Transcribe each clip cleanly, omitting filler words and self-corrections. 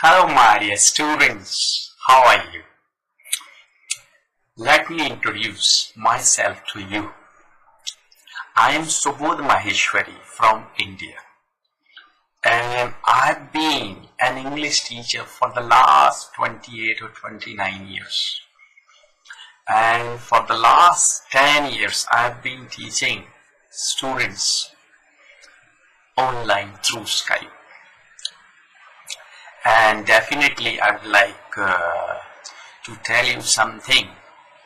Hello my dear students, how are you? Let me introduce myself to you. I am Subodh Maheshwari from India, and I have been an English teacher for the last 28 or 29 years. And for the last 10 years I have been teaching students online through Skype. And definitely I would like to tell you something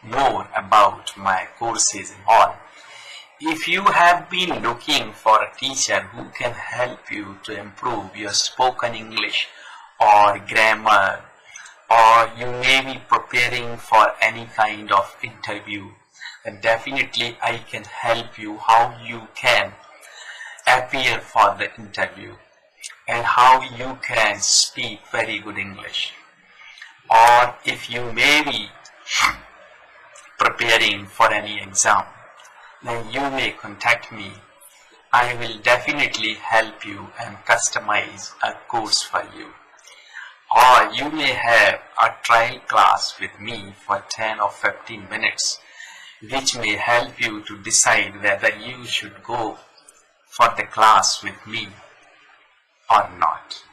more about my courses and all. If you have been looking for a teacher who can help you to improve your spoken English or grammar, or you may be preparing for any kind of interview, then definitely I can help you how you can appear for the interview and how you can speak very good English. Or if you may be preparing for any exam, then you may contact me. I will definitely help you and customize a course for you. Or you may have a trial class with me for 10 or 15 minutes, which may help you to decide whether you should go for the class with me or not.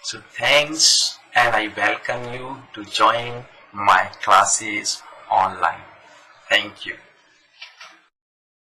So thanks, and I welcome you to join my classes online. Thank you.